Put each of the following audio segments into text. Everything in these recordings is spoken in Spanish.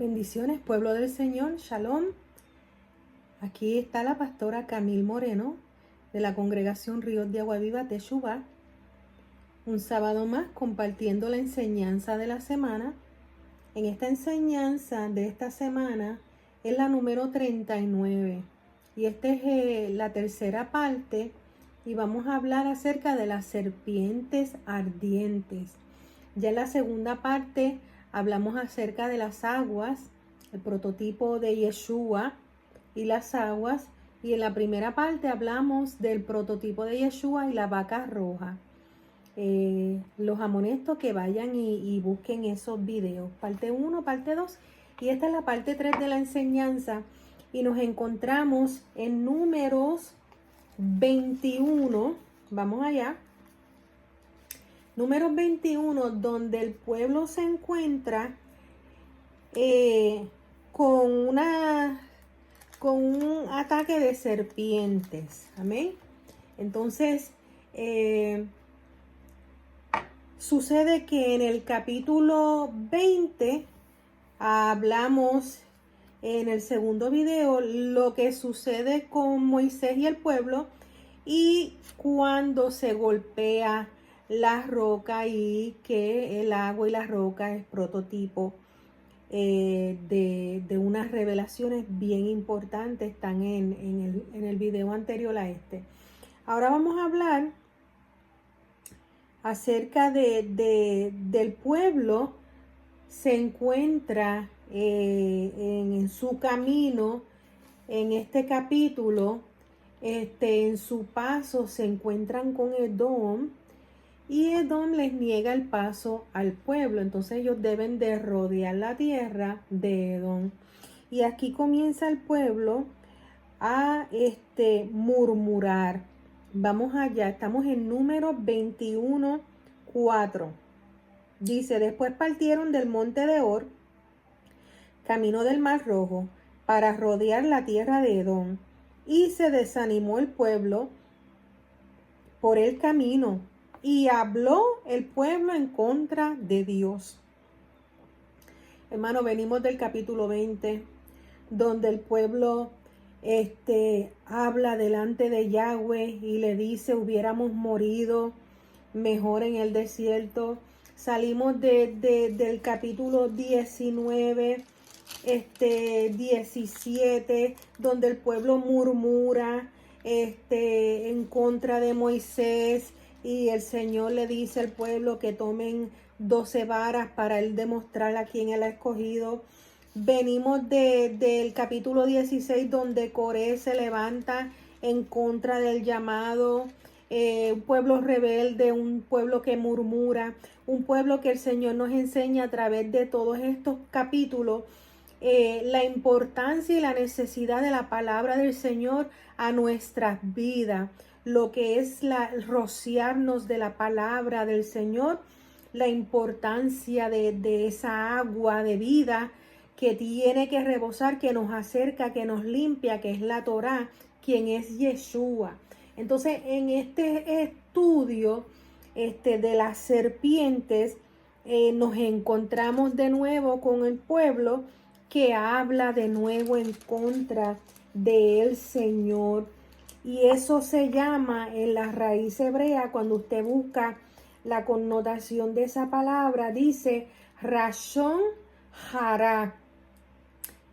Bendiciones, pueblo del Señor, Shalom. Aquí está la pastora Camil Moreno de la congregación Ríos de Agua Viva Teshuvah. Un sábado más compartiendo la enseñanza de la semana. En esta enseñanza de esta semana es la número 39 y esta es la tercera parte y vamos a hablar acerca de las serpientes ardientes. Ya en la segunda parte hablamos acerca de las aguas, el prototipo de Yeshua y las aguas. Y en la primera parte hablamos del prototipo de Yeshua y la vaca roja. Los amonesto que vayan y busquen esos videos. Parte 1, parte 2. Y esta es la parte 3 de la enseñanza. Y nos encontramos en Números 21. Vamos allá. Números 21, donde el pueblo se encuentra con un ataque de serpientes. Amén. Entonces, sucede que en el capítulo 20 hablamos en el segundo video lo que sucede con Moisés y el pueblo y cuando se golpea la roca y que el agua y la roca es prototipo de unas revelaciones bien importantes. Están en el video anterior a este. Ahora vamos a hablar acerca del pueblo. Se encuentra en su camino en este capítulo, en su paso se encuentran con Edom y Edom les niega el paso al pueblo. Entonces ellos deben de rodear la tierra de Edom. Y aquí comienza el pueblo a murmurar. Vamos allá, estamos en Números 21, 4. Dice, después partieron del monte de Hor, camino del Mar Rojo, para rodear la tierra de Edom. Y se desanimó el pueblo por el camino, y habló el pueblo en contra de Dios. Hermano, venimos del capítulo 20, donde el pueblo habla delante de Yahweh y le dice, hubiéramos morido mejor en el desierto. Salimos del capítulo 19, 17, donde el pueblo murmura en contra de Moisés y el Señor le dice al pueblo que tomen 12 varas para él demostrar a quién él ha escogido. Venimos del capítulo 16, donde Coré se levanta en contra del llamado. Un pueblo rebelde, un pueblo que murmura, un pueblo que el Señor nos enseña a través de todos estos capítulos la importancia y la necesidad de la palabra del Señor a nuestras vidas, lo que es rociarnos de la palabra del Señor, la importancia de esa agua de vida que tiene que rebosar, que nos acerca, que nos limpia, que es la Torá, quien es Yeshua. Entonces, en este estudio de las serpientes, nos encontramos de nuevo con el pueblo que habla de nuevo en contra del Señor. Y eso se llama en la raíz hebrea, cuando usted busca la connotación de esa palabra, dice Rashon Hará.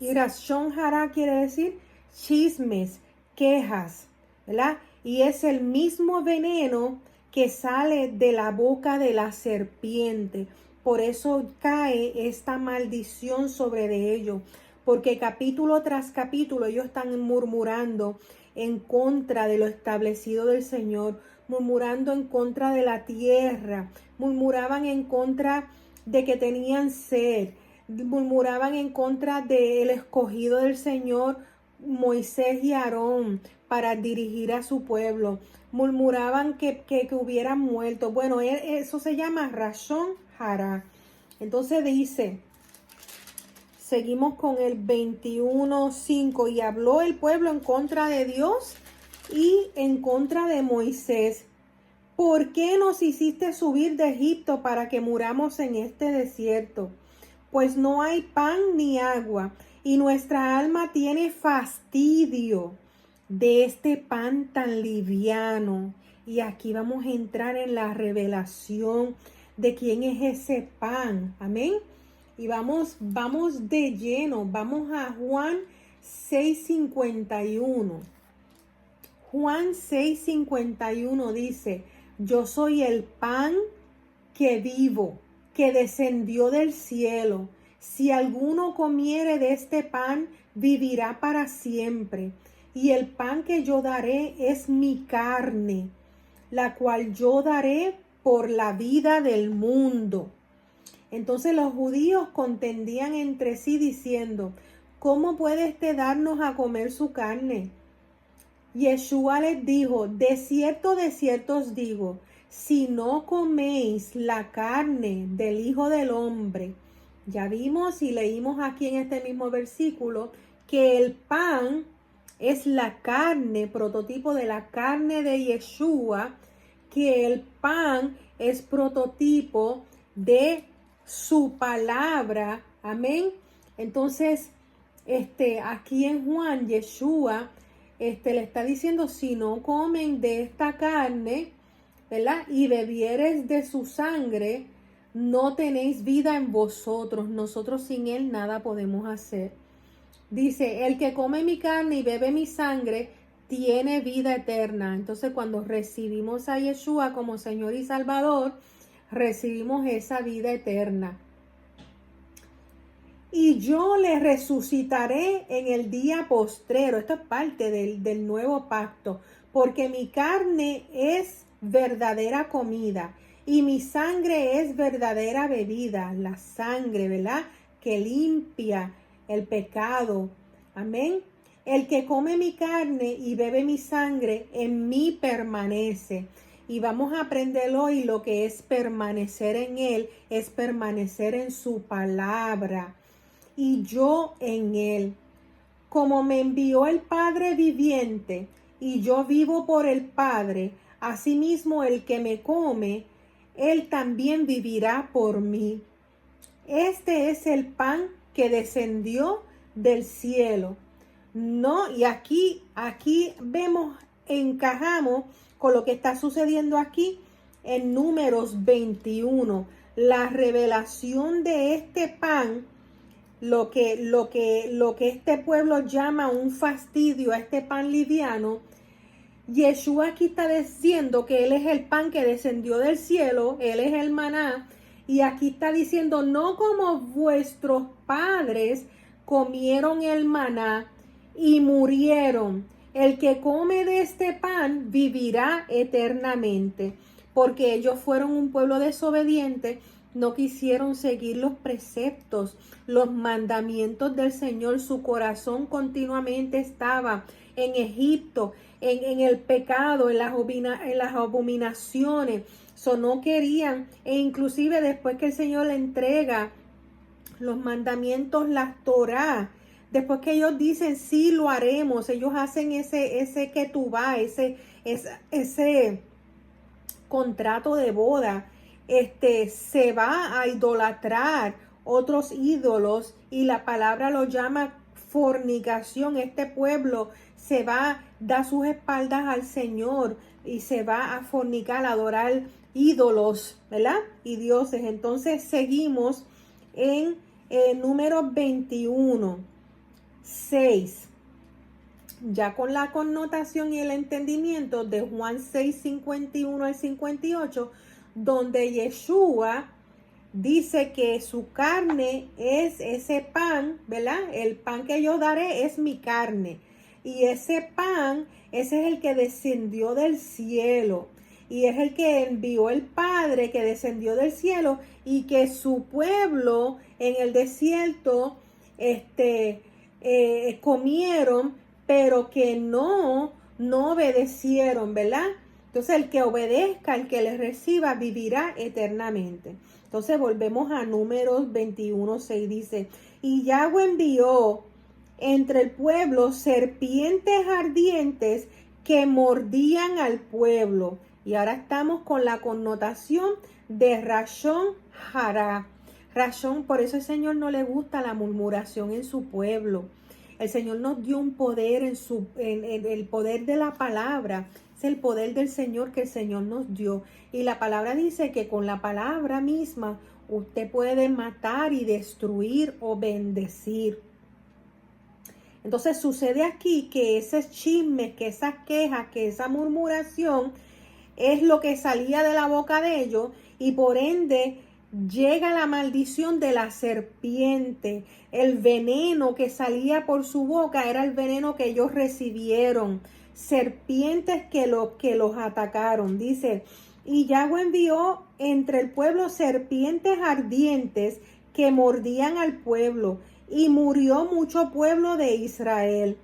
Y Rashon Hará quiere decir chismes, quejas, ¿verdad? Y es el mismo veneno que sale de la boca de la serpiente. Por eso cae esta maldición sobre de ellos. Porque capítulo tras capítulo ellos están murmurando en contra de lo establecido del Señor, murmurando en contra de la tierra, murmuraban en contra de que tenían sed, murmuraban en contra del escogido del Señor, Moisés y Aarón, para dirigir a su pueblo. Murmuraban que hubieran muerto. Bueno, eso se llama Rashon Hará. Entonces dice, seguimos con el 21:5, y habló el pueblo en contra de Dios y en contra de Moisés. ¿Por qué nos hiciste subir de Egipto para que muramos en este desierto? pues no hay pan ni agua, y nuestra alma tiene fastidio de este pan tan liviano. Y aquí vamos a entrar en la revelación de quién es ese pan. Amén. Y vamos de lleno. Vamos a Juan 6:51. Juan 6:51 dice: yo soy el pan que vivo, que descendió del cielo. Si alguno comiere de este pan, vivirá para siempre. Y el pan que yo daré es mi carne, la cual yo daré por la vida del mundo. Entonces los judíos contendían entre sí diciendo: ¿cómo puede darnos a comer su carne? Yeshua les dijo: de cierto os digo, si no coméis la carne del Hijo del Hombre. Ya vimos y leímos aquí en este mismo versículo que el pan es la carne, prototipo de la carne de Yeshua, que el pan es prototipo de su palabra. Amén. Entonces, aquí en Juan, Yeshua le está diciendo: si no comen de esta carne, ¿verdad?, y bebieres de su sangre, no tenéis vida en vosotros. Nosotros sin él nada podemos hacer. Dice: el que come mi carne y bebe mi sangre tiene vida eterna. Entonces, cuando recibimos a Yeshua como Señor y Salvador, recibimos esa vida eterna. Y yo le resucitaré en el día postrero. Esto es parte del nuevo pacto. Porque mi carne es verdadera comida y mi sangre es verdadera bebida. La sangre, ¿verdad?, que limpia el pecado. Amén. El que come mi carne y bebe mi sangre, en mí permanece. Y vamos a aprender hoy lo que es permanecer en él, es permanecer en su palabra. Y yo en él. Como me envió el Padre viviente, y yo vivo por el Padre, asimismo el que me come, él también vivirá por mí. Este es el pan que descendió del cielo. No, y aquí vemos, encajamos con lo que está sucediendo aquí en Números 21. La revelación de este pan, lo que este pueblo llama un fastidio a este pan liviano. Yeshua aquí está diciendo que él es el pan que descendió del cielo, él es el maná, y aquí está diciendo: no como vuestros padres comieron el maná y murieron. El que come de este pan vivirá eternamente, porque ellos fueron un pueblo desobediente. No quisieron seguir los preceptos, los mandamientos del Señor. Su corazón continuamente estaba en Egipto, en el pecado, en las abominaciones. No querían, e inclusive después que el Señor le entrega los mandamientos, las Torá, después que ellos dicen sí lo haremos, ellos hacen ese ketubá, ese contrato de boda. Se va a idolatrar otros ídolos y la palabra lo llama fornicación. Este pueblo se va, da sus espaldas al Señor y se va a fornicar, a adorar ídolos, ¿verdad?, y dioses. Entonces seguimos en Números 21, 6. Ya con la connotación y el entendimiento de Juan 6, 51 al 58, donde Yeshua dice que su carne es ese pan, ¿verdad? El pan que yo daré es mi carne. Y ese pan, ese es el que descendió del cielo. Y es el que envió el Padre, que descendió del cielo, y que su pueblo en el desierto comieron, pero que no obedecieron, ¿verdad? Entonces el que obedezca, el que les reciba, vivirá eternamente. Entonces volvemos a Números 21, 6, dice: y Yahweh envió entre el pueblo serpientes ardientes que mordían al pueblo. Y ahora estamos con la connotación de Rashon Hará. razón, por eso el Señor no le gusta la murmuración en su pueblo. El Señor nos dio un poder en el poder de la palabra. Es el poder del Señor que el Señor nos dio. Y la palabra dice que con la palabra misma usted puede matar y destruir o bendecir. Entonces sucede aquí que ese chisme, que esas quejas, que esa murmuración es lo que salía de la boca de ellos y por ende llega la maldición de la serpiente. El veneno que salía por su boca era el veneno que ellos recibieron. Serpientes que los atacaron. Dice, y Yahweh envió entre el pueblo serpientes ardientes que mordían al pueblo, y murió mucho pueblo de Israel.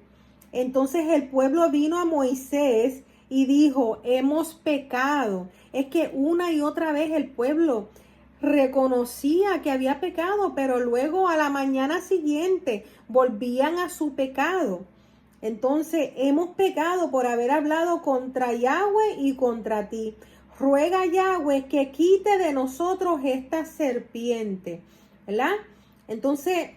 Entonces el pueblo vino a Moisés y dijo, hemos pecado. Es que una y otra vez el pueblo reconocía que había pecado, pero luego a la mañana siguiente volvían a su pecado. Entonces, hemos pecado por haber hablado contra Yahweh y contra ti. Ruega a Yahweh que quite de nosotros esta serpiente, ¿verdad? Entonces,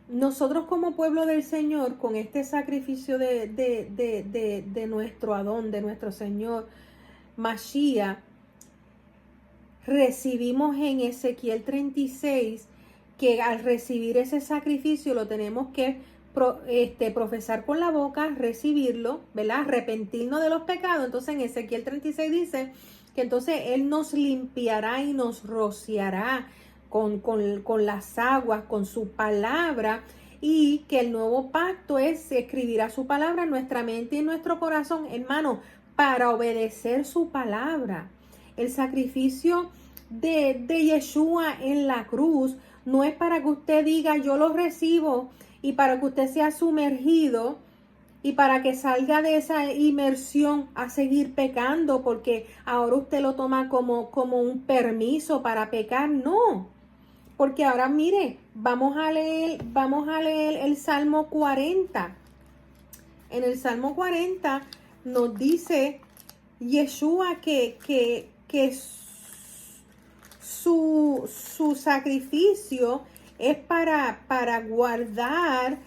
nosotros como pueblo del Señor, con este sacrificio de nuestro Adón, de nuestro Señor Mashiach, recibimos en Ezequiel 36 que al recibir ese sacrificio lo tenemos que profesar con la boca, recibirlo, ¿verdad? Arrepentirnos de los pecados. Entonces en Ezequiel 36 dice que entonces Él nos limpiará y nos rociará con las aguas, con su palabra, y que el nuevo pacto es escribirá su palabra en nuestra mente y en nuestro corazón, hermano, para obedecer su palabra. El sacrificio de Yeshua en la cruz no es para que usted diga yo lo recibo y para que usted sea sumergido y para que salga de esa inmersión a seguir pecando porque ahora usted lo toma como un permiso para pecar. No, porque ahora mire, vamos a leer el Salmo 40. En el Salmo 40 nos dice Yeshua que su sacrificio es para guardar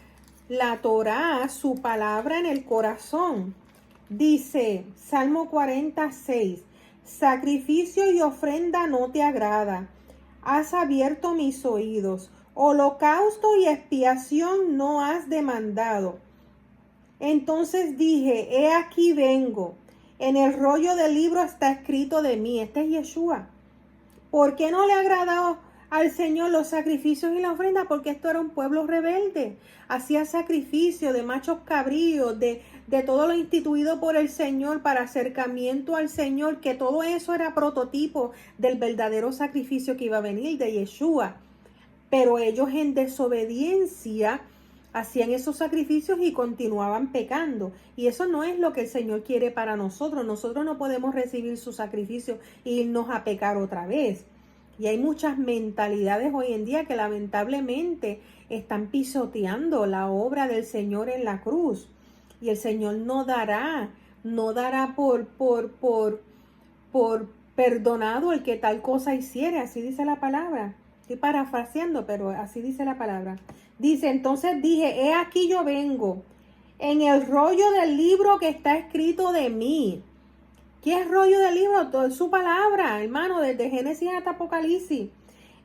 la Torá, su palabra en el corazón. Dice Salmo 46, sacrificio y ofrenda no te agrada, has abierto mis oídos, holocausto y expiación no has demandado. Entonces dije, he aquí vengo, en el rollo del libro está escrito de mí. Este es Yeshua. ¿Por qué no le agradó al Señor los sacrificios y la ofrenda? Porque esto era un pueblo rebelde. Hacía sacrificio de machos cabríos, de todo lo instituido por el Señor para acercamiento al Señor, que todo eso era prototipo del verdadero sacrificio que iba a venir de Yeshua. Pero ellos en desobediencia hacían esos sacrificios y continuaban pecando. Y eso no es lo que el Señor quiere para nosotros. Nosotros no podemos recibir su sacrificio e irnos a pecar otra vez. Y hay muchas mentalidades hoy en día que lamentablemente están pisoteando la obra del Señor en la cruz. Y el Señor no dará por perdonado el que tal cosa hiciere. Así dice la palabra. Estoy parafraseando, pero así dice la palabra. Dice, entonces dije, he aquí yo vengo, en el rollo del libro que está escrito de mí. ¿Qué es rollo del libro? Todo su palabra, hermano, desde Génesis hasta Apocalipsis.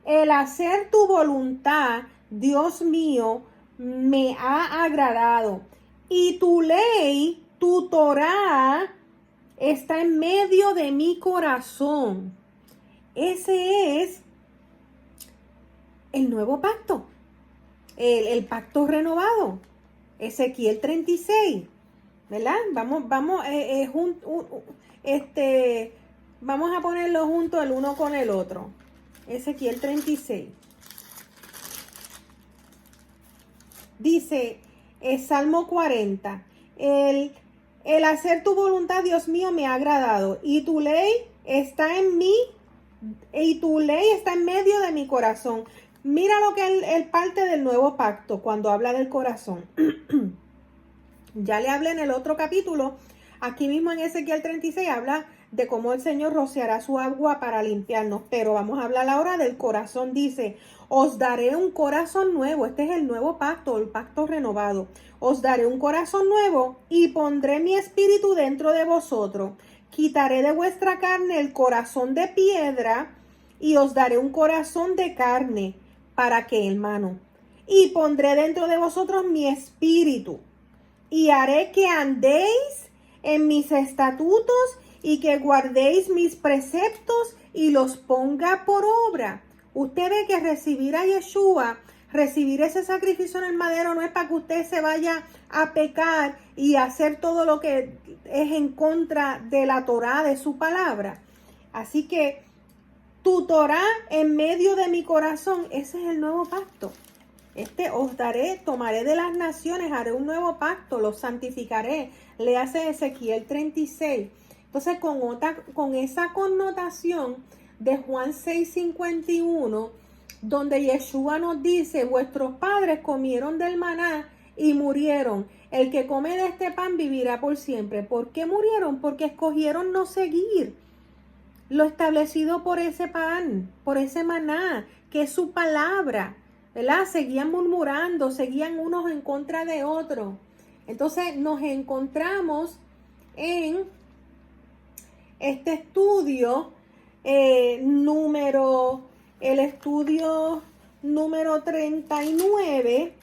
El hacer tu voluntad, Dios mío, me ha agradado. Y tu ley, tu Torá, está en medio de mi corazón. Ese es el nuevo pacto. El pacto renovado, Ezequiel 36, ¿verdad? Vamos a ponerlo junto el uno con el otro. Ezequiel 36. Dice, Salmo 40, el hacer tu voluntad, Dios mío, me ha agradado, y tu ley está en mí, y tu ley está en medio de mi corazón. Mira lo que él parte del nuevo pacto cuando habla del corazón. Ya le hablé en el otro capítulo, aquí mismo en Ezequiel 36, habla de cómo el Señor rociará su agua para limpiarnos. Pero vamos a hablar ahora del corazón. Dice, os daré un corazón nuevo. Este es el nuevo pacto, el pacto renovado. Os daré un corazón nuevo y pondré mi espíritu dentro de vosotros. Quitaré de vuestra carne el corazón de piedra y os daré un corazón de carne. ¿Para qué, hermano? Y pondré dentro de vosotros mi espíritu y haré que andéis en mis estatutos y que guardéis mis preceptos y los ponga por obra. Usted ve que recibir a Yeshua, recibir ese sacrificio en el madero, no es para que usted se vaya a pecar y hacer todo lo que es en contra de la Torá, de su palabra. Así que tu Torá en medio de mi corazón, ese es el nuevo pacto. Os daré, tomaré de las naciones, haré un nuevo pacto, los santificaré. Le hace Ezequiel 36. Entonces, con esa connotación de Juan 6:51, donde Yeshua nos dice, vuestros padres comieron del maná y murieron. El que come de este pan vivirá por siempre. ¿Por qué murieron? Porque escogieron no seguir lo establecido por ese pan, por ese maná, que es su palabra, ¿verdad? Seguían murmurando, seguían unos en contra de otros. Entonces nos encontramos en este estudio el estudio número 39,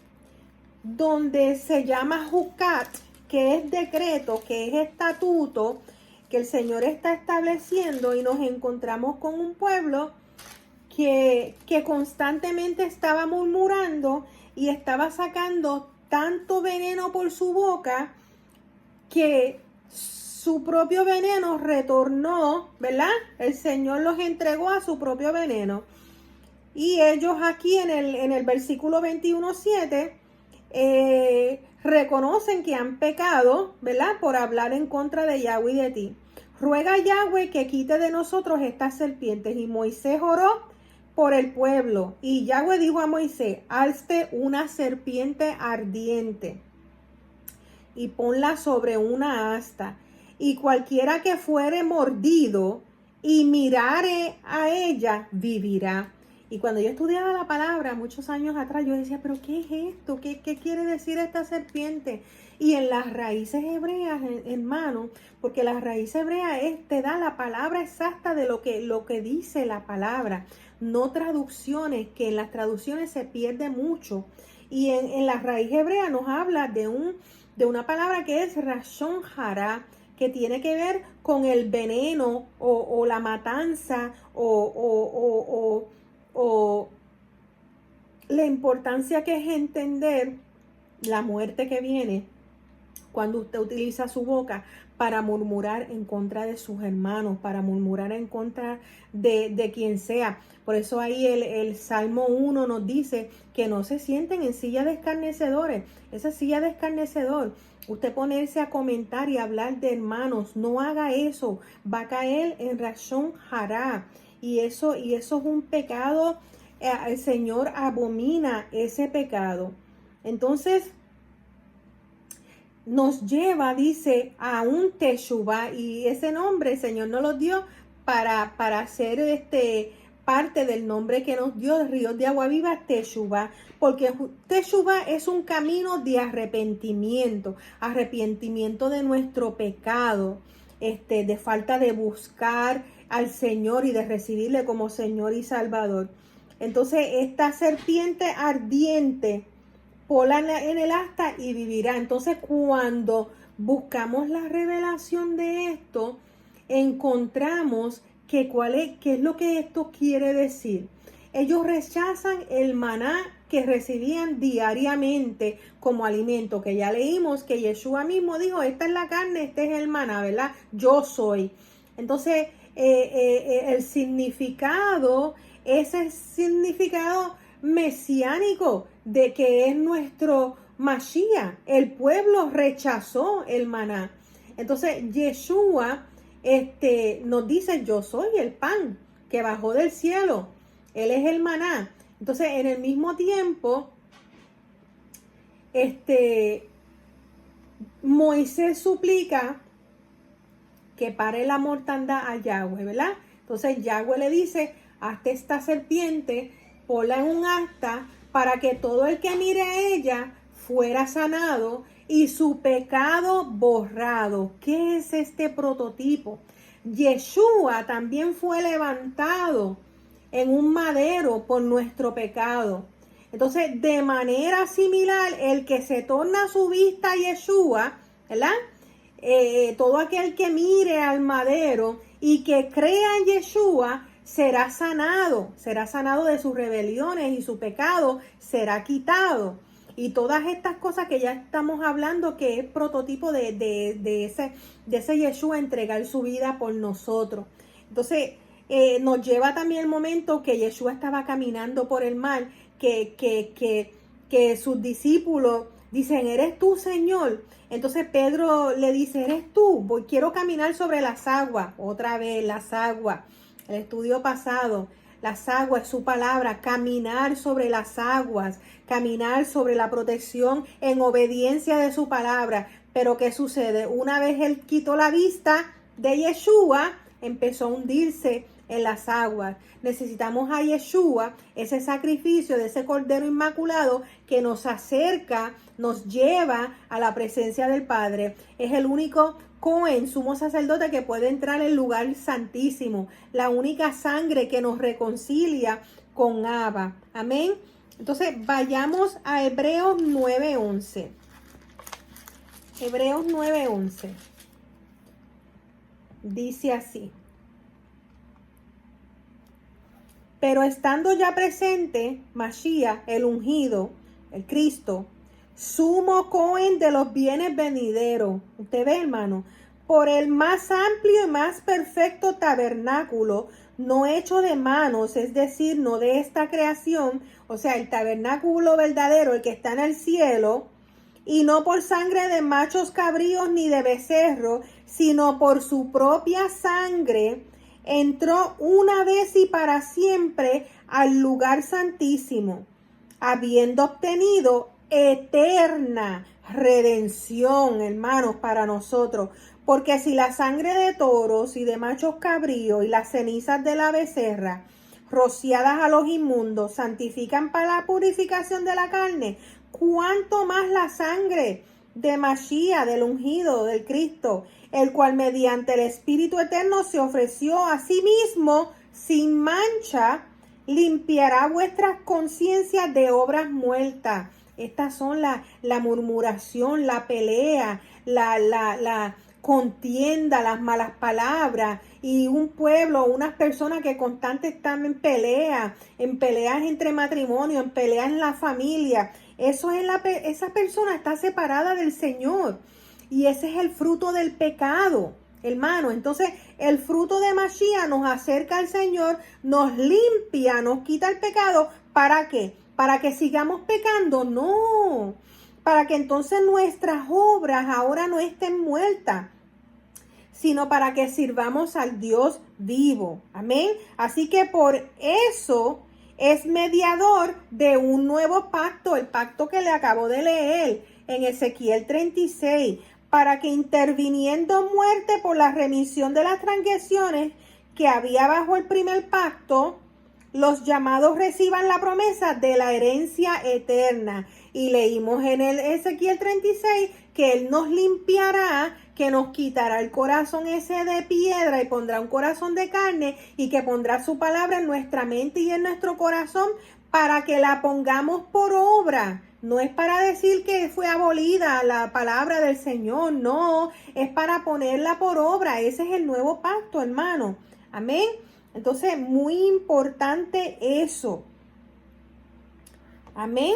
donde se llama Jucat, que es decreto, que es estatuto, que el Señor está estableciendo, y nos encontramos con un pueblo que constantemente estaba murmurando y estaba sacando tanto veneno por su boca que su propio veneno retornó, ¿verdad? El Señor los entregó a su propio veneno. Y ellos aquí en el versículo 21:7 reconocen que han pecado, ¿verdad? Por hablar en contra de Yahweh y de ti. Ruega a Yahweh que quite de nosotros estas serpientes. Y Moisés oró por el pueblo. Y Yahweh dijo a Moisés, hazte una serpiente ardiente y ponla sobre una asta. Y cualquiera que fuere mordido y mirare a ella, vivirá. Y cuando yo estudiaba la palabra muchos años atrás, yo decía, ¿pero qué es esto? ¿Qué quiere decir esta serpiente? Y en las raíces hebreas, hermano, porque las raíces hebreas te da la palabra exacta de lo que dice la palabra, no traducciones, que en las traducciones se pierde mucho. Y en la raíz hebrea nos habla de una palabra que es Rashon Hara, que tiene que ver con el veneno o la matanza o la importancia que es entender la muerte que viene cuando usted utiliza su boca para murmurar en contra de sus hermanos, para murmurar en contra de quien sea. Por eso ahí el Salmo 1 nos dice que no se sienten en silla de escarnecedores. Esa silla de escarnecedor, usted ponerse a comentar y hablar de hermanos, no haga eso, va a caer en Rashon Hara. Y eso es un pecado, el Señor abomina ese pecado. Entonces, nos lleva, dice, a un Teshuvah, y ese nombre el Señor nos lo dio para hacer parte del nombre que nos dio de Ríos de Agua Viva, Teshuvah, porque Teshuvah es un camino de arrepentimiento de nuestro pecado, de falta de buscar al Señor y de recibirle como Señor y Salvador. Entonces, esta serpiente ardiente, ponla en el asta y vivirá. Entonces, cuando buscamos la revelación de esto, encontramos qué es lo que esto quiere decir. Ellos rechazan el maná que recibían diariamente como alimento, que ya leímos que Yeshua mismo dijo, esta es la carne, este es el maná, ¿verdad? Yo soy. Entonces, el significado, ese significado mesiánico de que es nuestro Mashiach. El pueblo rechazó el maná. Entonces, Yeshua nos dice, yo soy el pan que bajó del cielo. Él es el maná. Entonces, en el mismo tiempo, Moisés suplica que pare la mortandad a Yahweh, ¿verdad? Entonces Yahweh le dice, hazte esta serpiente, ponla en un asta, para que todo el que mire a ella fuera sanado y su pecado borrado. ¿Qué es este prototipo? Yeshua también fue levantado en un madero por nuestro pecado. Entonces, de manera similar, el que se torna su vista a Yeshua, ¿verdad? Todo aquel que mire al madero y que crea en Yeshua será sanado de sus rebeliones y su pecado será quitado. Y todas estas cosas que ya estamos hablando, que es prototipo de ese Yeshua entregar su vida por nosotros. Entonces, nos lleva también el momento que Yeshua estaba caminando por el mar, que sus discípulos dicen, ¿eres tú, Señor? Entonces Pedro le dice, ¿eres tú? Quiero caminar sobre las aguas. Otra vez, las aguas. El estudio pasado, las aguas es su palabra, caminar sobre las aguas, caminar sobre la protección en obediencia de su palabra. Pero ¿qué sucede? Una vez él quitó la vista de Yeshua, empezó a hundirse en las aguas. Necesitamos a Yeshua, ese sacrificio de ese Cordero Inmaculado que nos acerca, nos lleva a la presencia del Padre. Es el único Cohen, sumo sacerdote, que puede entrar al lugar santísimo, la única sangre que nos reconcilia con Abba. Amén. Entonces vayamos a Hebreos 9:11. Hebreos 9:11. Dice así. Pero estando ya presente, Mashiach, el ungido, el Cristo, sumo Cohen de los bienes venideros. Usted ve, hermano, por el más amplio y más perfecto tabernáculo, no hecho de manos, es decir, no de esta creación, o sea, el tabernáculo verdadero, el que está en el cielo, y no por sangre de machos cabríos ni de becerro, sino por su propia sangre, entró una vez y para siempre al lugar santísimo, habiendo obtenido eterna redención, hermanos, para nosotros. Porque si la sangre de toros y de machos cabríos y las cenizas de la becerra, rociadas a los inmundos, santifican para la purificación de la carne, cuánto más la sangre de Mashiach, del ungido, del Cristo, el cual mediante el Espíritu Eterno se ofreció a sí mismo sin mancha, limpiará vuestras conciencias de obras muertas. Estas son la murmuración, la pelea, la contienda, las malas palabras, y un pueblo, unas personas que constantemente están en peleas entre matrimonio, en peleas en la familia. Esa persona está separada del Señor. Y ese es el fruto del pecado, hermano. Entonces, el fruto de Mashiach nos acerca al Señor, nos limpia, nos quita el pecado. ¿Para qué? ¿Para que sigamos pecando? No. Para que entonces nuestras obras ahora no estén muertas, sino para que sirvamos al Dios vivo. Amén. Así que por eso es mediador de un nuevo pacto, el pacto que le acabo de leer en Ezequiel 36, para que interviniendo muerte por la remisión de las transgresiones que había bajo el primer pacto, los llamados reciban la promesa de la herencia eterna. Y leímos en el Ezequiel 36 que Él nos limpiará, que nos quitará el corazón ese de piedra y pondrá un corazón de carne, y que pondrá su palabra en nuestra mente y en nuestro corazón para que la pongamos por obra. No es para decir que fue abolida la palabra del Señor, no, es para ponerla por obra. Ese es el nuevo pacto, hermano. Amén. Entonces, muy importante eso. Amén.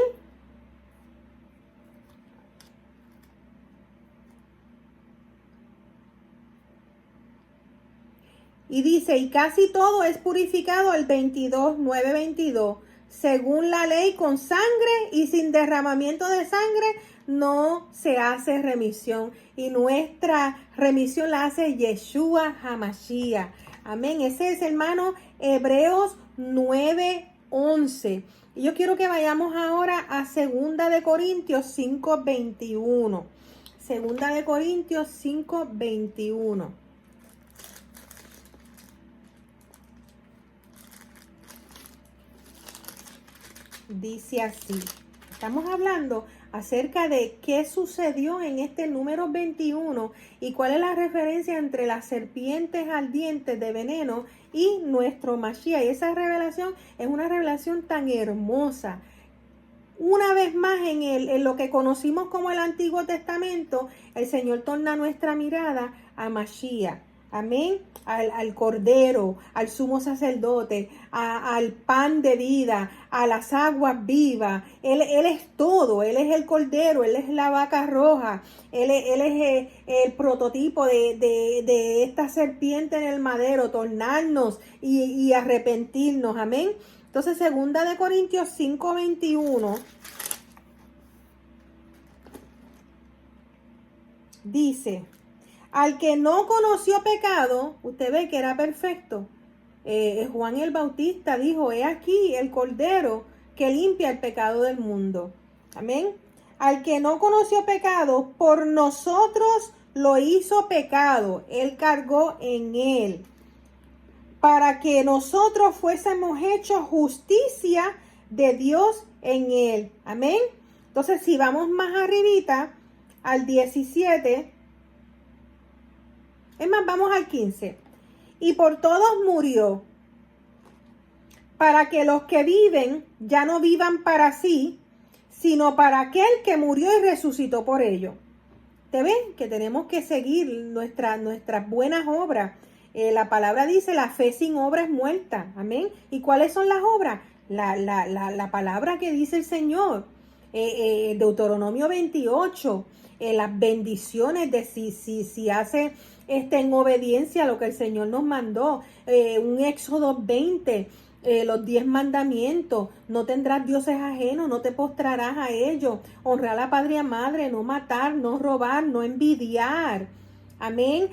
Y dice, y casi todo es purificado el 9:22. Según la ley, con sangre y sin derramamiento de sangre no se hace remisión. Y nuestra remisión la hace Yeshua HaMashiach. Amén. Ese es, hermano, Hebreos 9:11. Y yo quiero que vayamos ahora a 2 de Corintios 5:21. 2 de Corintios 5:21. dice así. Estamos hablando acerca de qué sucedió en este número 21 y cuál es la referencia entre las serpientes ardientes de veneno y nuestro Mashiach. Y esa revelación es una revelación tan hermosa. Una vez más en lo que conocimos como el Antiguo Testamento, el Señor torna nuestra mirada a Mashiach. Amén. Al Cordero, al Sumo Sacerdote, al pan de vida, a las aguas vivas. Él es todo. Él es el Cordero, Él es la vaca roja. Él es el prototipo de esta serpiente en el madero, tornarnos y arrepentirnos. Amén. Entonces, 2 Corintios 5:21 dice: al que no conoció pecado, usted ve que era perfecto. Juan el Bautista dijo: he aquí el Cordero que limpia el pecado del mundo. Amén. Al que no conoció pecado, por nosotros lo hizo pecado. Él cargó en él, para que nosotros fuésemos hechos justicia de Dios en él. Amén. Entonces, si vamos más arribita, al 17, es más, vamos al 15. Y por todos murió, para que los que viven ya no vivan para sí, sino para aquel que murió y resucitó por ellos. ¿Te ven? Que tenemos que seguir nuestras buenas obras. La palabra dice: la fe sin obra es muerta. Amén. ¿Y cuáles son las obras? La palabra que dice el Señor. Deuteronomio 28. Las bendiciones de si hace en obediencia a lo que el Señor nos mandó. Un Éxodo 20. Los 10 mandamientos: no tendrás dioses ajenos, no te postrarás a ellos, honrar a padre y a madre, no matar, no robar, no envidiar. Amén.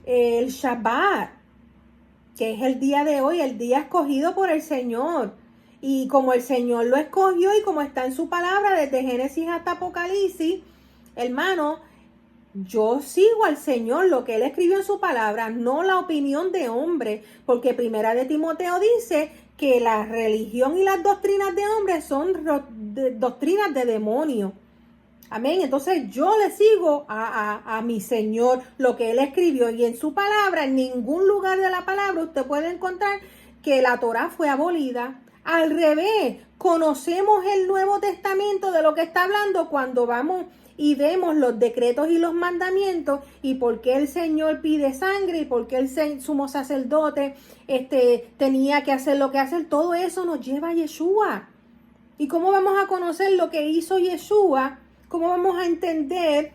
El Shabbat, que es el día de hoy, el día escogido por el Señor. Y como el Señor lo escogió y como está en su palabra desde Génesis hasta Apocalipsis, hermano, yo sigo al Señor, lo que Él escribió en su palabra, no la opinión de hombre, porque Primera de Timoteo dice que la religión y las doctrinas de hombres son doctrinas de demonio. Amén. Entonces yo le sigo a mi Señor, lo que Él escribió, y en su palabra, en ningún lugar de la palabra usted puede encontrar que la Torá fue abolida. Al revés, conocemos el Nuevo Testamento de lo que está hablando cuando vamos y vemos los decretos y los mandamientos, y por qué el Señor pide sangre, y por qué el sumo sacerdote tenía que hacer lo que hace. Todo eso nos lleva a Yeshua. ¿Y cómo vamos a conocer lo que hizo Yeshua? ¿Cómo vamos a entender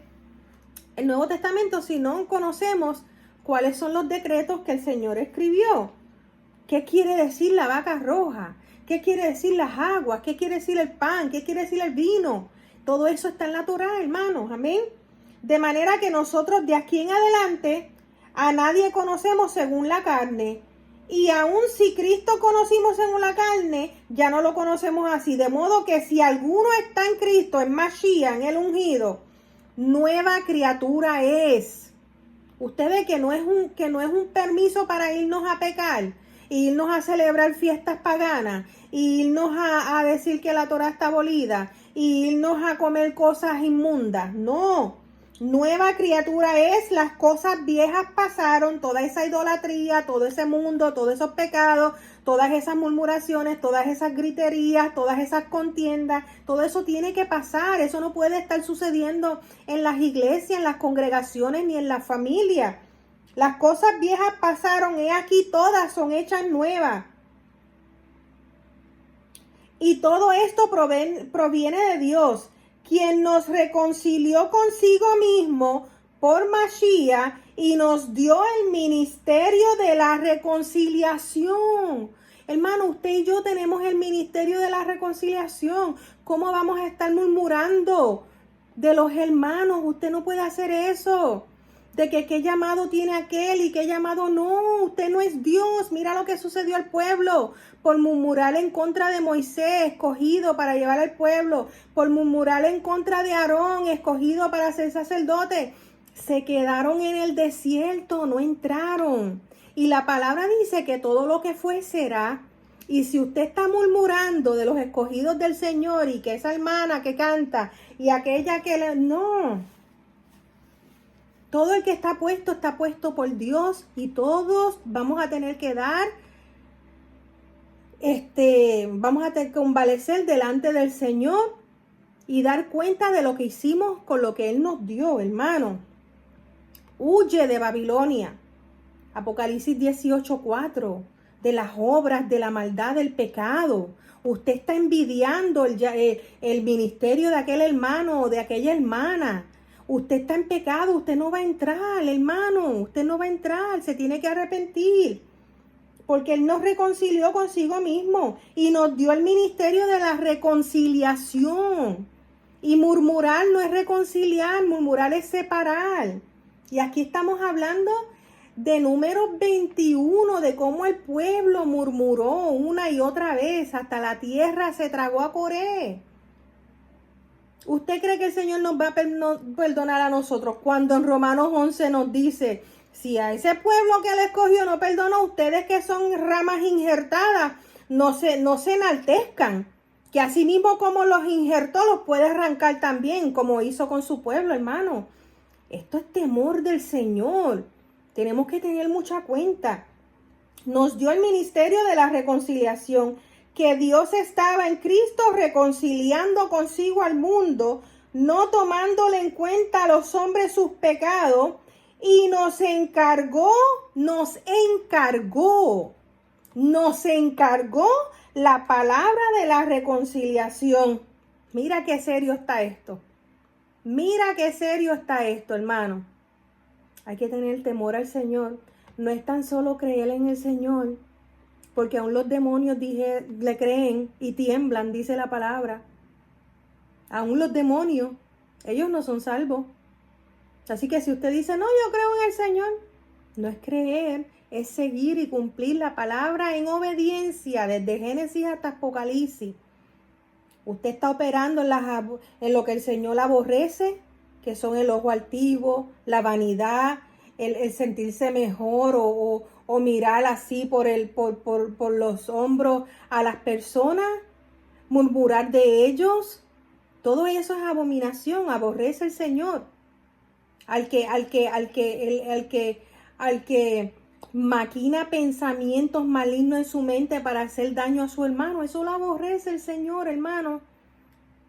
el Nuevo Testamento si no conocemos cuáles son los decretos que el Señor escribió? ¿Qué quiere decir la vaca roja? ¿Qué quiere decir las aguas? ¿Qué quiere decir el pan? ¿Qué quiere decir el vino? Todo eso está en la Torá, hermanos. Amén. De manera que nosotros de aquí en adelante a nadie conocemos según la carne. Y aun si Cristo conocimos según la carne, ya no lo conocemos así. De modo que si alguno está en Cristo, en Mashiach, en el ungido, nueva criatura es. Usted ve que no es un permiso para irnos a pecar, irnos a celebrar fiestas paganas, irnos a decir que la Torá está abolida, irnos a comer cosas inmundas. No. Nueva criatura es, las cosas viejas pasaron, toda esa idolatría, todo ese mundo, todos esos pecados, todas esas murmuraciones, todas esas griterías, todas esas contiendas, todo eso tiene que pasar. Eso no puede estar sucediendo en las iglesias, en las congregaciones, ni en la familia. Las cosas viejas pasaron, he aquí todas son hechas nuevas. Y todo esto proviene de Dios, quien nos reconcilió consigo mismo por Mashiach y nos dio el ministerio de la reconciliación. Hermano, usted y yo tenemos el ministerio de la reconciliación. ¿Cómo vamos a estar murmurando de los hermanos? Usted no puede hacer eso. De que qué llamado tiene aquel y qué llamado no. Usted no es Dios. Mira lo que sucedió al pueblo por murmurar en contra de Moisés, escogido para llevar al pueblo, por murmurar en contra de Aarón, escogido para ser sacerdote. Se quedaron en el desierto, no entraron. Y la palabra dice que todo lo que fue será. Y si usted está murmurando de los escogidos del Señor y que esa hermana que canta y aquella que le... No. Todo el que está puesto por Dios y todos vamos a tener que dar, vamos a tener que convalecer delante del Señor y dar cuenta de lo que hicimos con lo que Él nos dio, hermano. Huye de Babilonia. Apocalipsis 18:4. De las obras, de la maldad, del pecado. Usted está envidiando el ministerio de aquel hermano o de aquella hermana. Usted está en pecado, usted no va a entrar, hermano. Usted no va a entrar, se tiene que arrepentir. Porque Él nos reconcilió consigo mismo y nos dio el ministerio de la reconciliación. Y murmurar no es reconciliar, murmurar es separar. Y aquí estamos hablando de Números 21, de cómo el pueblo murmuró una y otra vez, hasta la tierra se tragó a Coré. ¿Usted cree que el Señor nos va a perdonar a nosotros cuando en Romanos 11 nos dice, si a ese pueblo que Él escogió no perdona a ustedes que son ramas injertadas, no se enaltezcan, que así mismo como los injertó los puede arrancar también, como hizo con su pueblo, hermano? Esto es temor del Señor. Tenemos que tener mucha cuenta. Nos dio el ministerio de la reconciliación, que Dios estaba en Cristo reconciliando consigo al mundo, no tomándole en cuenta a los hombres sus pecados, y nos encargó la palabra de la reconciliación. Mira qué serio está esto. Mira qué serio está esto, hermano. Hay que tener temor al Señor. No es tan solo creer en el Señor, porque aún los demonios le creen y tiemblan, dice la palabra. Aún los demonios, ellos no son salvos. Así que si usted dice, no, yo creo en el Señor, no es creer, es seguir y cumplir la palabra en obediencia, desde Génesis hasta Apocalipsis. Usted está operando en lo que el Señor aborrece, que son el ojo altivo, la vanidad, el sentirse mejor o mirar así por los hombros a las personas, murmurar de ellos. Todo eso es abominación, aborrece el Señor. Al que maquina pensamientos malignos en su mente para hacer daño a su hermano, eso lo aborrece el Señor, hermano.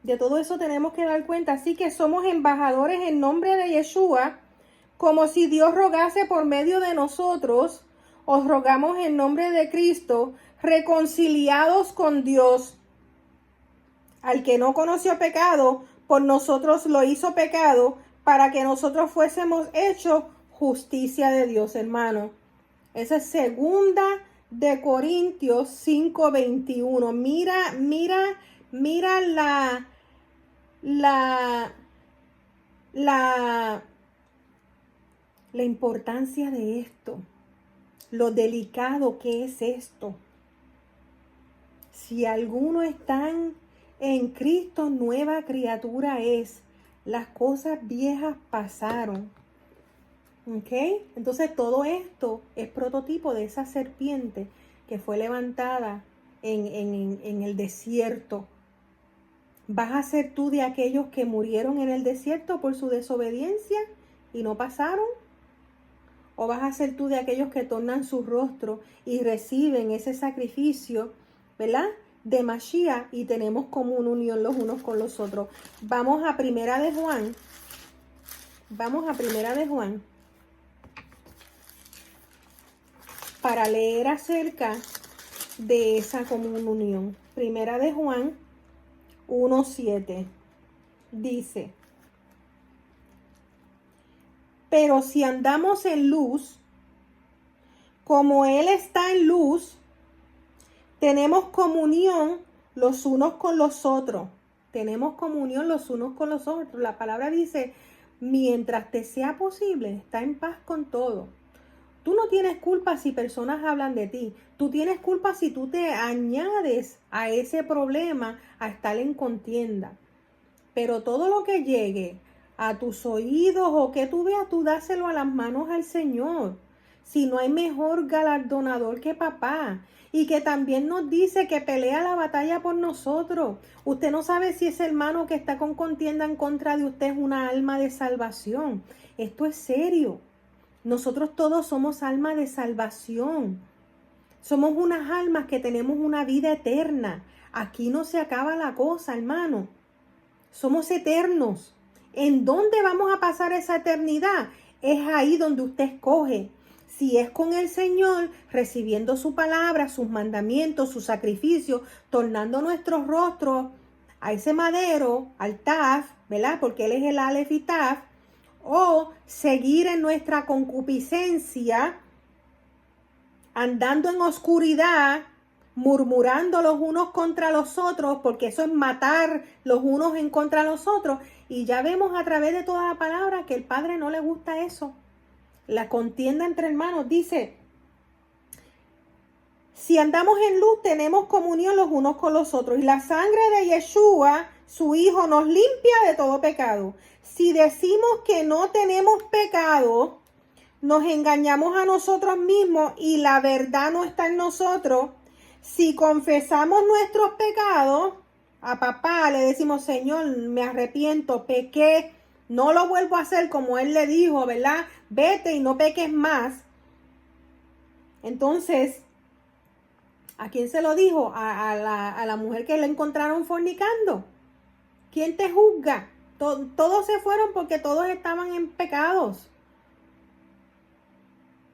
De todo eso tenemos que dar cuenta. Así que somos embajadores en nombre de Yeshua, como si Dios rogase por medio de nosotros. Os rogamos en nombre de Cristo, reconciliados con Dios. Al que no conoció pecado, por nosotros lo hizo pecado, para que nosotros fuésemos hechos justicia de Dios, hermano. Esa es 2 de Corintios 5:21. Mira la importancia de esto, lo delicado que es esto. Si alguno está en Cristo, nueva criatura es. Las cosas viejas pasaron. ¿Ok? Entonces todo esto es prototipo de esa serpiente que fue levantada en el desierto. ¿Vas a ser tú de aquellos que murieron en el desierto por su desobediencia y no pasaron? ¿O vas a ser tú de aquellos que tornan su rostro y reciben ese sacrificio, ¿verdad?, de Mashiach, y tenemos como una unión los unos con los otros? Vamos a Primera de Juan. Para leer acerca de esa común unión. Primera de Juan 1:7 dice: pero si andamos en luz, como Él está en luz, tenemos comunión los unos con los otros. Tenemos comunión los unos con los otros. La palabra dice, mientras te sea posible, está en paz con todo. Tú no tienes culpa si personas hablan de ti. Tú tienes culpa si tú te añades a ese problema a estar en contienda. Pero todo lo que llegue a tus oídos o que tú veas, tú dáselo a las manos al Señor. Si no hay mejor galardonador que papá. Y que también nos dice que pelea la batalla por nosotros. Usted no sabe si ese hermano que está con contienda en contra de usted es una alma de salvación. Esto es serio. Nosotros todos somos almas de salvación. Somos unas almas que tenemos una vida eterna. Aquí no se acaba la cosa, hermano. Somos eternos. ¿En dónde vamos a pasar esa eternidad? Es ahí donde usted escoge. Si es con el Señor, recibiendo su palabra, sus mandamientos, su sacrificio, tornando nuestros rostros a ese madero, al Taf, ¿verdad? Porque Él es el Alef y Taf. O seguir en nuestra concupiscencia, andando en oscuridad, murmurando los unos contra los otros, porque eso es matar los unos en contra de los otros. Y ya vemos a través de toda la palabra que el Padre no le gusta eso. La contienda entre hermanos dice, si andamos en luz tenemos comunión los unos con los otros y la sangre de Yeshua, su Hijo, nos limpia de todo pecado. Si decimos que no tenemos pecado, nos engañamos a nosotros mismos y la verdad no está en nosotros. Si confesamos nuestros pecados, a papá le decimos, Señor, me arrepiento, pequé, no lo vuelvo a hacer como Él le dijo, ¿verdad? Vete y no peques más. Entonces, ¿a quién se lo dijo? A la mujer que le encontraron fornicando. ¿Quién te juzga? Todos se fueron porque todos estaban en pecados.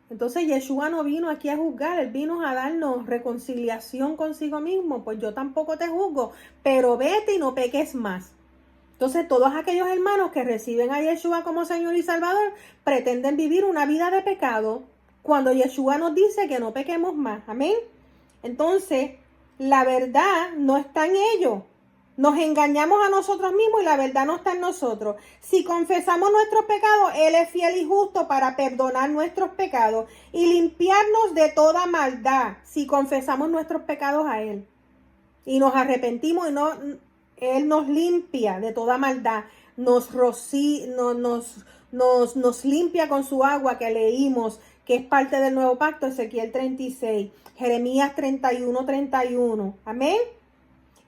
Entonces Yeshua no vino aquí a juzgar, Él vino a darnos reconciliación consigo mismo. Pues yo tampoco te juzgo, pero vete y no peques más. Entonces todos aquellos hermanos que reciben a Yeshua como Señor y Salvador pretenden vivir una vida de pecado cuando Yeshua nos dice que no pequemos más. Amén. Entonces la verdad no está en ellos. Nos engañamos a nosotros mismos y la verdad no está en nosotros. Si confesamos nuestros pecados, Él es fiel y justo para perdonar nuestros pecados y limpiarnos de toda maldad. Si confesamos nuestros pecados a Él y nos arrepentimos y Él nos limpia de toda maldad. Nos limpia con su agua que leímos, que es parte del nuevo pacto, Ezequiel 36, Jeremías 31:31. Amén.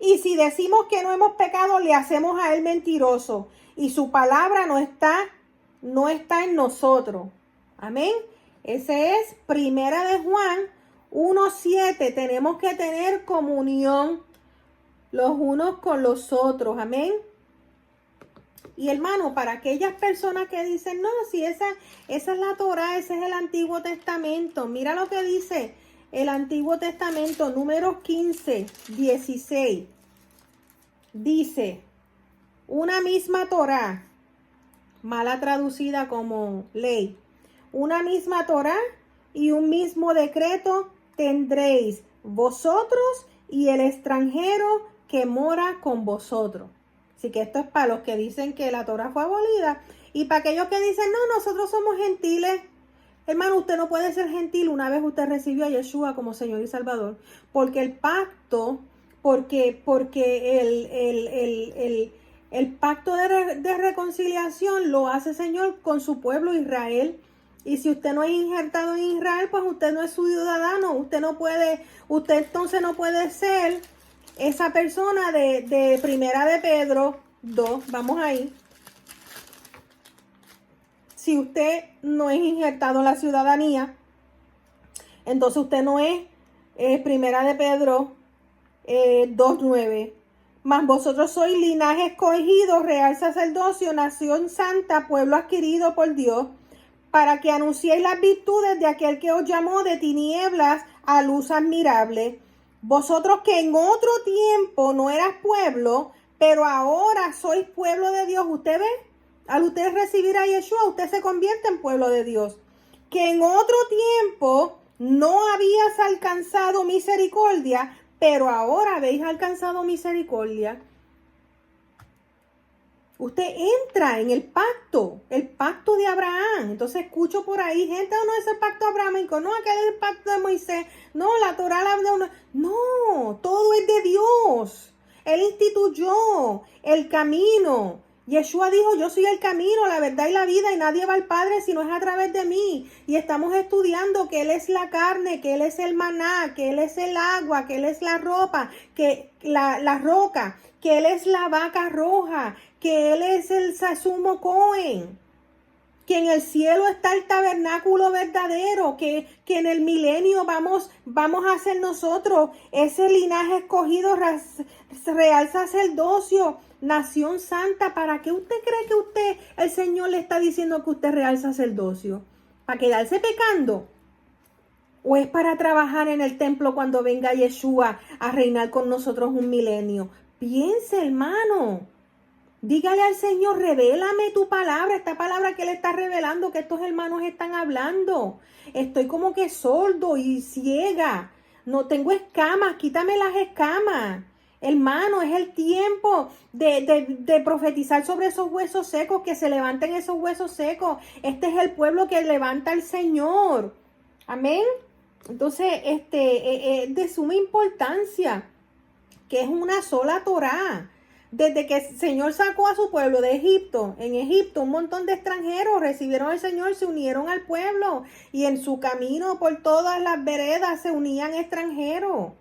Y si decimos que no hemos pecado, le hacemos a Él mentiroso. Y su palabra no está en nosotros. Amén. Ese es Primera de Juan 1:7. Tenemos que tener comunión los unos con los otros. Amén. Y hermano, para aquellas personas que dicen, no, si esa es la Torá, ese es el Antiguo Testamento. Mira lo que dice el Antiguo Testamento, Números 15:16. Dice, una misma Torá, mala traducida como ley, una misma Torá y un mismo decreto tendréis vosotros y el extranjero que mora con vosotros. Así que esto es para los que dicen que la Torá fue abolida y para aquellos que dicen, no, nosotros somos gentiles. Hermano, usted no puede ser gentil una vez usted recibió a Yeshua como Señor y Salvador, porque el pacto, porque el pacto de reconciliación lo hace Señor con su pueblo Israel. Y si usted no es injertado en Israel, pues usted no es su ciudadano. Usted entonces no puede ser esa persona de Primera de Pedro 2. Vamos ahí. Si usted no es injertado en la ciudadanía, entonces usted no es Primera de Pedro 2:9. Mas vosotros sois linaje escogido, real sacerdocio, nación santa, pueblo adquirido por Dios, para que anunciéis las virtudes de aquel que os llamó de tinieblas a luz admirable. Vosotros que en otro tiempo no eras pueblo, pero ahora sois pueblo de Dios. ¿Usted ve? Al usted recibir a Yeshua, usted se convierte en pueblo de Dios. Que en otro tiempo no habías alcanzado misericordia, pero ahora habéis alcanzado misericordia. Usted entra en el pacto de Abraham. Entonces escucho por ahí, gente, no es el pacto abrahámico, no, aquel es el pacto de Moisés, no, la Torá la de una. No, todo es de Dios. Él instituyó el camino. Yeshua dijo, yo soy el camino, la verdad y la vida, y nadie va al Padre si no es a través de mí. Y estamos estudiando que Él es la carne, que Él es el maná, que Él es el agua, que Él es la ropa, que la roca, que Él es la vaca roja, que Él es el sumo Cohen, que en el cielo está el tabernáculo verdadero, que en el milenio vamos a ser nosotros ese linaje escogido, real sacerdocio, nación santa. ¿Para qué usted cree que el Señor le está diciendo que usted es real sacerdocio? ¿Para quedarse pecando? ¿O es para trabajar en el templo cuando venga Yeshua a reinar con nosotros un milenio? Piense, hermano. Dígale al Señor, revélame tu palabra, esta palabra que Él está revelando, que estos hermanos están hablando. Estoy como que sordo y ciega. No tengo escamas, quítame las escamas. Hermano, es el tiempo de profetizar sobre esos huesos secos, que se levanten esos huesos secos. Este es el pueblo que levanta el Señor. Amén. Entonces, es de suma importancia que es una sola Torá. Desde que el Señor sacó a su pueblo de Egipto, en Egipto un montón de extranjeros recibieron al Señor, se unieron al pueblo y en su camino por todas las veredas se unían extranjeros.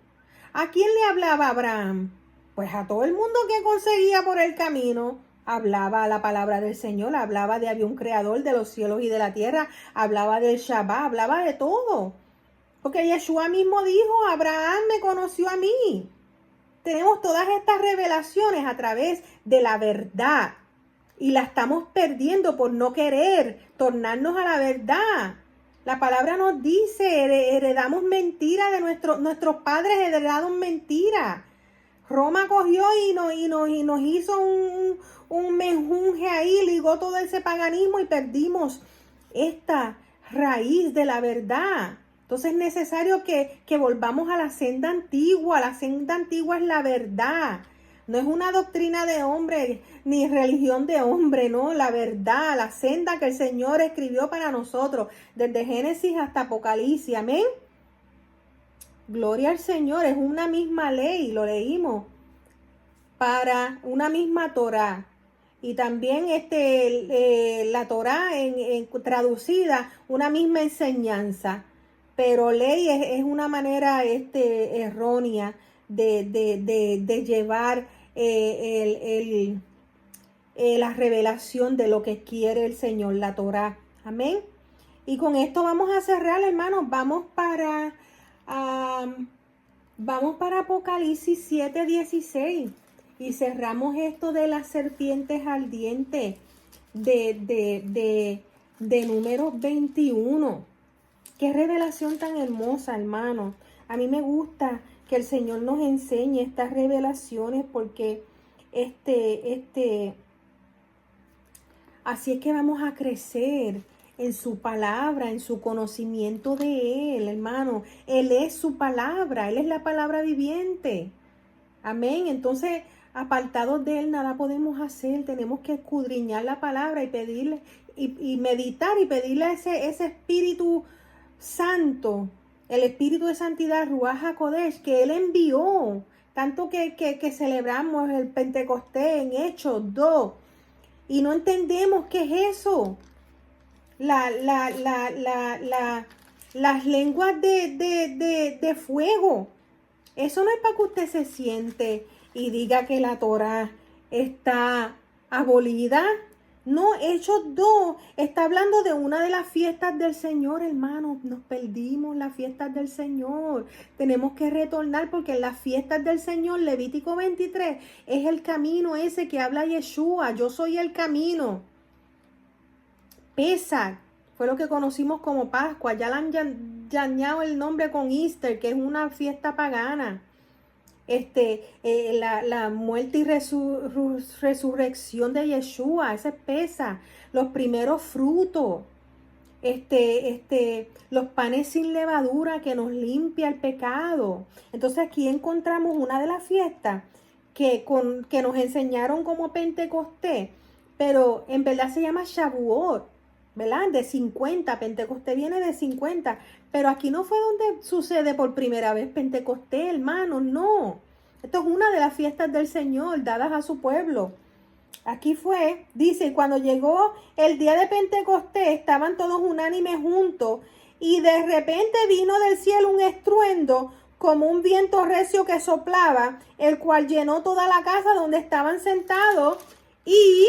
¿A quién le hablaba Abraham? Pues a todo el mundo que conseguía por el camino. Hablaba la palabra del Señor, hablaba de había un creador de los cielos y de la tierra, hablaba del Shabbat, hablaba de todo. Porque Yeshua mismo dijo, Abraham me conoció a mí. Tenemos todas estas revelaciones a través de la verdad y la estamos perdiendo por no querer tornarnos a la verdad. La palabra nos dice, heredamos mentiras de nuestros padres, heredaron mentiras. Roma cogió y nos hizo un menjunje ahí, ligó todo ese paganismo y perdimos esta raíz de la verdad. Entonces es necesario que volvamos a la senda antigua. La senda antigua es la verdad. No es una doctrina de hombre ni religión de hombre, no. La verdad, la senda que el Señor escribió para nosotros, desde Génesis hasta Apocalipsis. Amén. Gloria al Señor. Es una misma ley, lo leímos, para una misma Torá. Y también la Torá traducida, una misma enseñanza. Pero ley es una manera errónea de llevar la revelación de lo que quiere el Señor, la Torá. Amén. Y con esto vamos a cerrar, hermanos. Vamos para Apocalipsis 7:16. Y cerramos esto de las serpientes ardientes de Números 21. Qué revelación tan hermosa, hermano. A mí me gusta que el Señor nos enseñe estas revelaciones porque así es que vamos a crecer en su palabra, en su conocimiento de Él, hermano. Él es su palabra, Él es la palabra viviente. Amén. Entonces, apartados de Él nada podemos hacer. Tenemos que escudriñar la palabra y pedirle y meditar y pedirle a ese Espíritu Santo, el Espíritu de Santidad, Ruach HaKodesh, que Él envió, tanto que celebramos el Pentecostés en Hechos 2, y no entendemos qué es eso, las lenguas de fuego. Eso no es para que usted se siente y diga que la Torá está abolida. No, Hechos 2 está hablando de una de las fiestas del Señor, hermanos. Nos perdimos las fiestas del Señor. Tenemos que retornar porque en las fiestas del Señor, Levítico 23, es el camino ese que habla Yeshua. Yo soy el camino. Pesach fue lo que conocimos como Pascua. Ya le han dañado el nombre con Easter, que es una fiesta pagana. La muerte y resurrección de Yeshua, esa es Pesach, los primeros frutos, los panes sin levadura que nos limpia el pecado. Entonces aquí encontramos una de las fiestas que nos enseñaron como Pentecostés, pero en verdad se llama Shavuot, ¿verdad? De 50, Pentecostés viene de 50, pero aquí no fue donde sucede por primera vez Pentecostés, hermanos, no. Esto es una de las fiestas del Señor dadas a su pueblo. Aquí fue, dice, cuando llegó el día de Pentecostés, estaban todos unánimes juntos y de repente vino del cielo un estruendo como un viento recio que soplaba, el cual llenó toda la casa donde estaban sentados y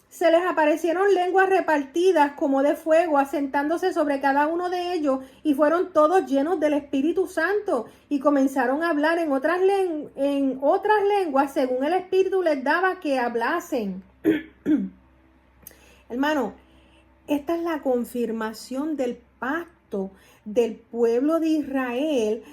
se les aparecieron lenguas repartidas como de fuego, asentándose sobre cada uno de ellos, y fueron todos llenos del Espíritu Santo, y comenzaron a hablar en otras lenguas, según el Espíritu les daba que hablasen. Hermano, esta es la confirmación del pacto del pueblo de Israel,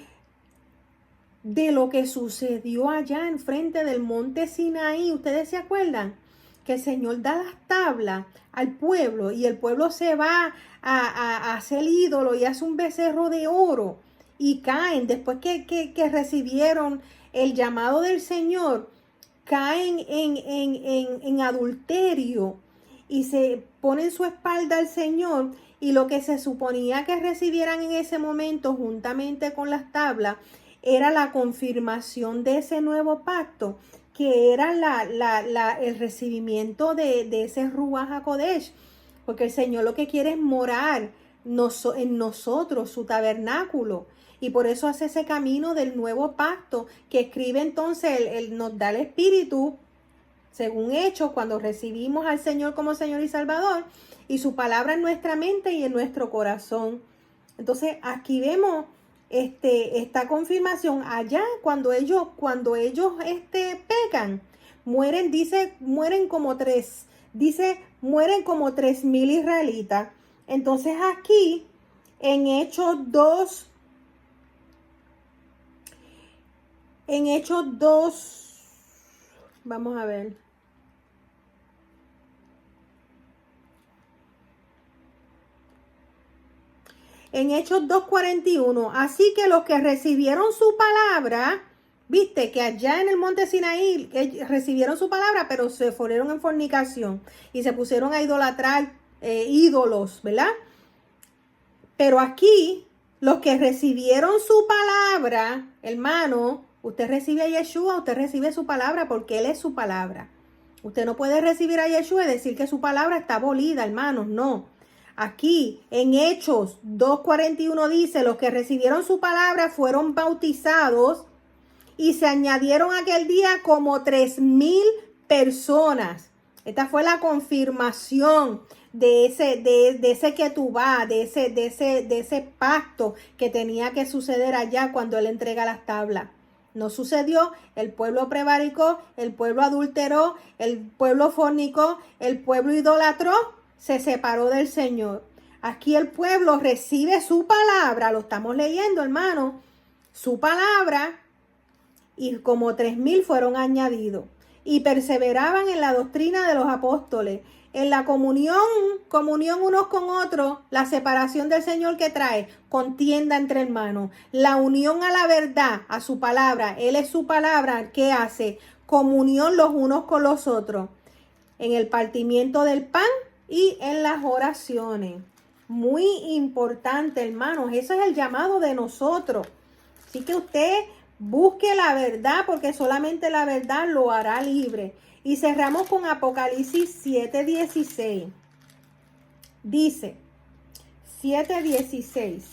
de lo que sucedió allá enfrente del monte Sinaí. ¿Ustedes se acuerdan? Que el Señor da las tablas al pueblo y el pueblo se va a hacer ídolo y hace un becerro de oro y caen, después que recibieron el llamado del Señor, caen en adulterio y se ponen su espalda al Señor, y lo que se suponía que recibieran en ese momento juntamente con las tablas era la confirmación de ese nuevo pacto, que era el recibimiento de ese Ruach HaKodesh, porque el Señor lo que quiere es morar en nosotros, su tabernáculo, y por eso hace ese camino del nuevo pacto, que escribe entonces, él nos da el Espíritu, según Hechos, cuando recibimos al Señor como Señor y Salvador, y su palabra en nuestra mente y en nuestro corazón. Entonces aquí vemos esta confirmación. Allá cuando ellos pecan, mueren, mueren como 3,000 israelitas. Entonces aquí en Hechos 2, vamos a ver. En Hechos 2:41, así que los que recibieron su palabra, viste que allá en el monte Sinaí recibieron su palabra, pero se fueron en fornicación y se pusieron a idolatrar ídolos, ¿verdad? Pero aquí, los que recibieron su palabra, hermano, usted recibe a Yeshua, usted recibe su palabra porque Él es su palabra. Usted no puede recibir a Yeshua y decir que su palabra está abolida, hermanos, no. Aquí en Hechos 2:41 dice, los que recibieron su palabra fueron bautizados y se añadieron aquel día como 3,000 personas. Esta fue la confirmación de ese ketubá, de ese pacto que tenía que suceder allá cuando Él entrega las tablas. No sucedió, el pueblo prevaricó, el pueblo adulteró, el pueblo fornicó, el pueblo idolatró, se separó del Señor. Aquí el pueblo recibe su palabra, lo estamos leyendo, hermano, su palabra, y como 3,000 fueron añadidos. Y perseveraban en la doctrina de los apóstoles, en la comunión unos con otros, la separación del Señor que trae, contienda entre hermanos, la unión a la verdad, a su palabra. Él es su palabra, ¿qué hace? Comunión los unos con los otros, en el partimiento del pan y en las oraciones. Muy importante, hermanos, ese es el llamado de nosotros. Así que usted busque la verdad, porque solamente la verdad lo hará libre. Y cerramos con Apocalipsis 7:16. Dice, 7:16.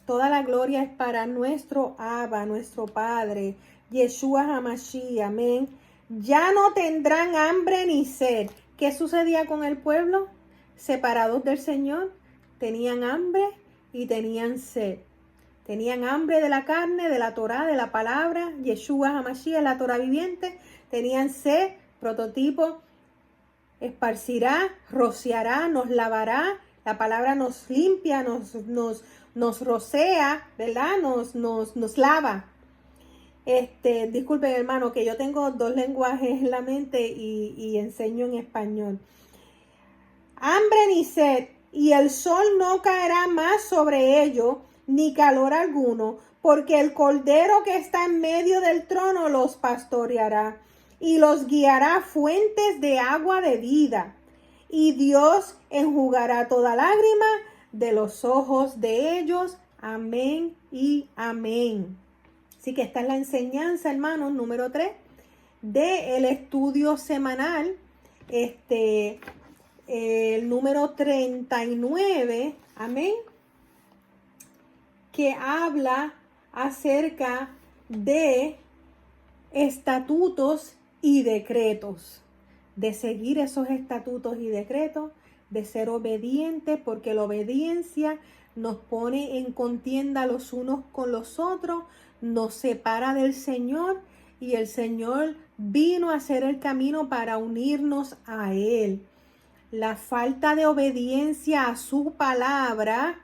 Toda la gloria es para nuestro Abba, nuestro Padre, Yeshua HaMashiach, amén. Ya no tendrán hambre ni sed. ¿Qué sucedía con el pueblo? Separados del Señor, tenían hambre y tenían sed. Tenían hambre de la carne, de la Torá, de la palabra, Yeshua HaMashiach, la Torá viviente. Tenían sed, prototipo, esparcirá, rociará, nos lavará. La palabra nos limpia, nos rocea, ¿verdad? Nos lava. Disculpen, hermano, que yo tengo 2 lenguajes en la mente y enseño en español. Hambre ni sed, y el sol no caerá más sobre ellos, ni calor alguno, porque el Cordero que está en medio del trono los pastoreará y los guiará a fuentes de agua de vida. Y Dios enjugará toda lágrima de los ojos de ellos. Amén y amén. Así que esta es la enseñanza, hermanos, número 3 del estudio semanal, el número 39, amén, que habla acerca de estatutos y decretos, de seguir esos estatutos y decretos, de ser obedientes, porque la obediencia nos pone en contienda los unos con los otros, nos separa del Señor, y el Señor vino a hacer el camino para unirnos a Él. La falta de obediencia a su palabra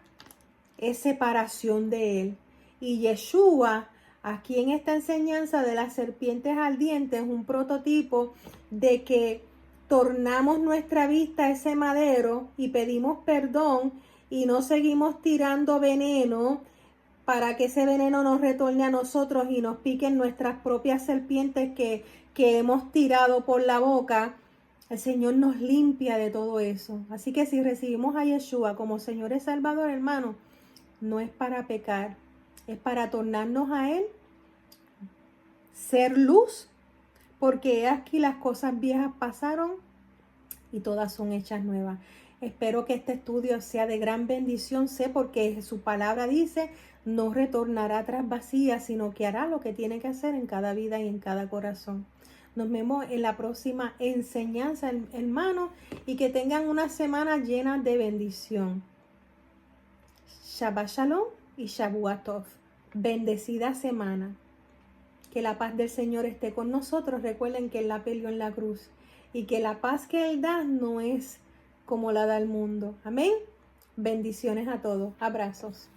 es separación de Él. Y Yeshua, aquí en esta enseñanza de las serpientes ardientes, es un prototipo de que tornamos nuestra vista a ese madero y pedimos perdón y no seguimos tirando veneno para que ese veneno nos retorne a nosotros y nos piquen nuestras propias serpientes que hemos tirado por la boca. El Señor nos limpia de todo eso. Así que si recibimos a Yeshua como Señor y Salvador, hermano, no es para pecar, es para tornarnos a Él, ser luz, porque aquí las cosas viejas pasaron y todas son hechas nuevas. Espero que este estudio sea de gran bendición. Sé porque su palabra dice, no retornará atrás vacía, sino que hará lo que tiene que hacer en cada vida y en cada corazón. Nos vemos en la próxima enseñanza, hermano, y que tengan una semana llena de bendición. Shabbat Shalom y Shavuot Tov. Bendecida semana. Que la paz del Señor esté con nosotros. Recuerden que Él la peleó en la cruz y que la paz que Él da no es como la da el mundo. Amén. Bendiciones a todos. Abrazos.